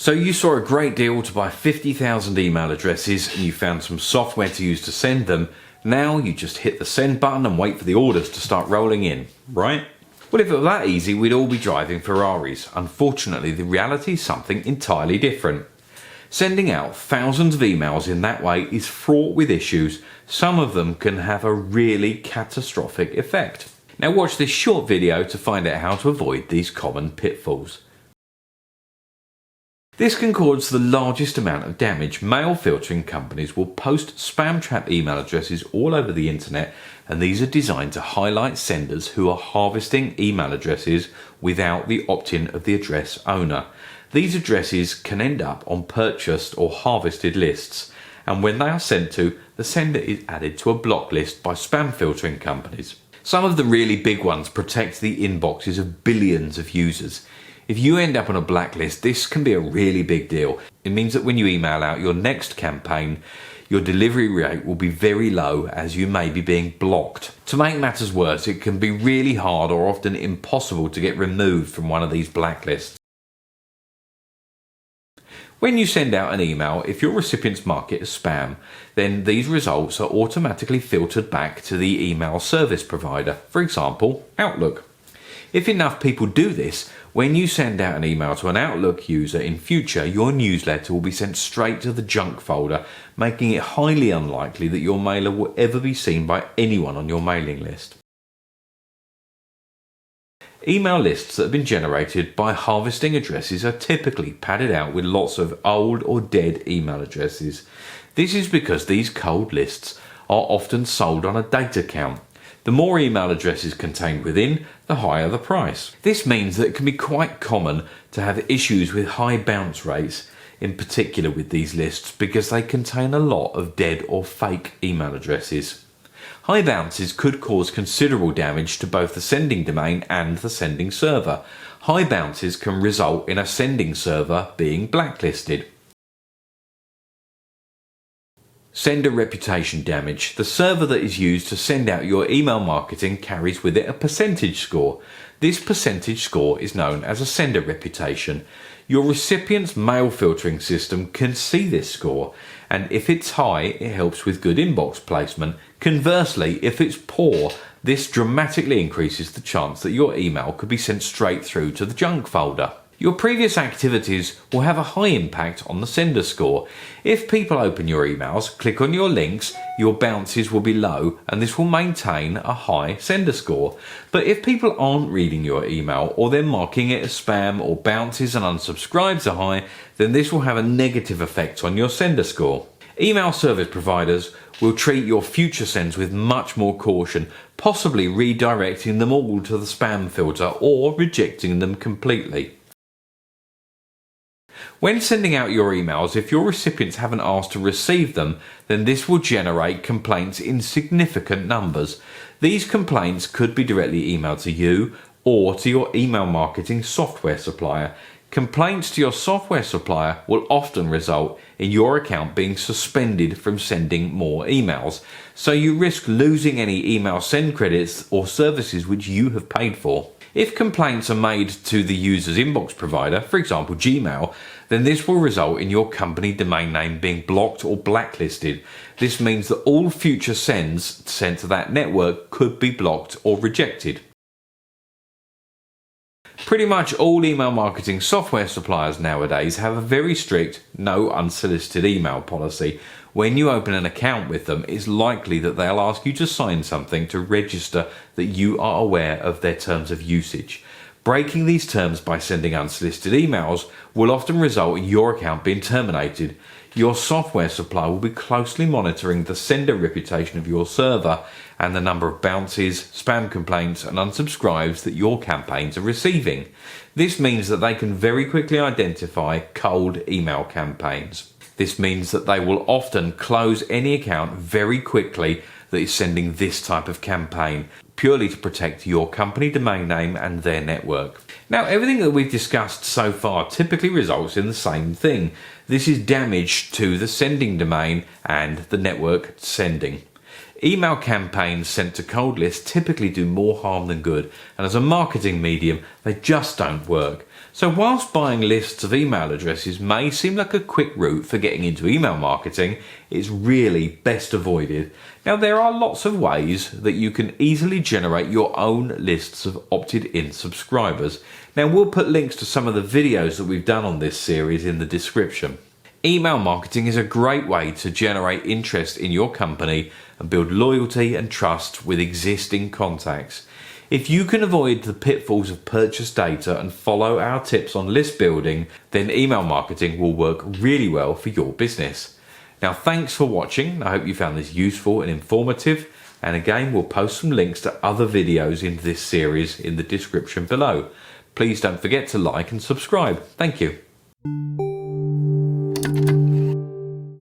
So you saw a great deal to buy 50,000 email addresses and you found some software to use to send them. Now you just hit the send button and wait for the orders to start rolling in, right? Well, if it were that easy, we'd all be driving Ferraris. Unfortunately, the reality is something entirely different. Sending out thousands of emails in that way is fraught with issues. Some of them can have a really catastrophic effect. Now watch this short video to find out how to avoid these common pitfalls. This can cause the largest amount of damage. Mail filtering companies will post spam trap email addresses all over the internet, and these are designed to highlight senders who are harvesting email addresses without the opt-in of the address owner. These addresses can end up on purchased or harvested lists, and when they are sent to, the sender is added to a block list by spam filtering companies. Some of the really big ones protect the inboxes of billions of users. If you end up on a blacklist, this can be a really big deal. It means that when you email out your next campaign, your delivery rate will be very low as you may be being blocked. To make matters worse, it can be really hard or often impossible to get removed from one of these blacklists. When you send out an email, if your recipients mark it as spam, then these results are automatically filtered back to the email service provider, for example, Outlook. If enough people do this, when you send out an email to an Outlook user in future, your newsletter will be sent straight to the junk folder, making it highly unlikely that your mailer will ever be seen by anyone on your mailing list. Email lists that have been generated by harvesting addresses are typically padded out with lots of old or dead email addresses. This is because these cold lists are often sold on a data count. The more email addresses contained within, the higher the price. This means that it can be quite common to have issues with high bounce rates, in particular with these lists, because they contain a lot of dead or fake email addresses. High bounces could cause considerable damage to both the sending domain and the sending server. High bounces can result in a sending server being blacklisted. Sender reputation damage. The server that is used to send out your email marketing carries with it a percentage score. This percentage score is known as a sender reputation. Your recipient's mail filtering system can see this score, and if it's high, it helps with good inbox placement. Conversely, if it's poor, this dramatically increases the chance that your email could be sent straight through to the junk folder. Your previous activities will have a high impact on the sender score. If people open your emails, click on your links, your bounces will be low, and this will maintain a high sender score. But if people aren't reading your email, or they're marking it as spam, or bounces and unsubscribes are high, then this will have a negative effect on your sender score. Email service providers will treat your future sends with much more caution, possibly redirecting them all to the spam filter or rejecting them completely. When sending out your emails, if your recipients haven't asked to receive them, then this will generate complaints in significant numbers. These complaints could be directly emailed to you or to your email marketing software supplier. Complaints to your software supplier will often result in your account being suspended from sending more emails, so you risk losing any email send credits or services which you have paid for. If complaints are made to the user's inbox provider, for example Gmail, then this will result in your company domain name being blocked or blacklisted. This means that all future sends sent to that network could be blocked or rejected. Pretty much all email marketing software suppliers nowadays have a very strict no unsolicited email policy. When you open an account with them, it's likely that they'll ask you to sign something to register that you are aware of their terms of usage. Breaking these terms by sending unsolicited emails will often result in your account being terminated. Your software supplier will be closely monitoring the sender reputation of your server and the number of bounces, spam complaints and unsubscribes that your campaigns are receiving. This means that they can very quickly identify cold email campaigns. This means that they will often close any account very quickly that is sending this type of campaign, purely to protect your company domain name and their network. Now, everything that we've discussed so far typically results in the same thing. This is damage to the sending domain and the network sending. Email campaigns sent to cold lists typically do more harm than good, and as a marketing medium, they just don't work. So whilst buying lists of email addresses may seem like a quick route for getting into email marketing, it's really best avoided. Now, there are lots of ways that you can easily generate your own lists of opted-in subscribers. Now, we'll put links to some of the videos that we've done on this series in the description. Email marketing is a great way to generate interest in your company and build loyalty and trust with existing contacts. If you can avoid the pitfalls of purchase data and follow our tips on list building, then email marketing will work really well for your business. Now, thanks for watching. I hope you found this useful and informative. And again, we'll post some links to other videos in this series in the description below. Please don't forget to like and subscribe. Thank you.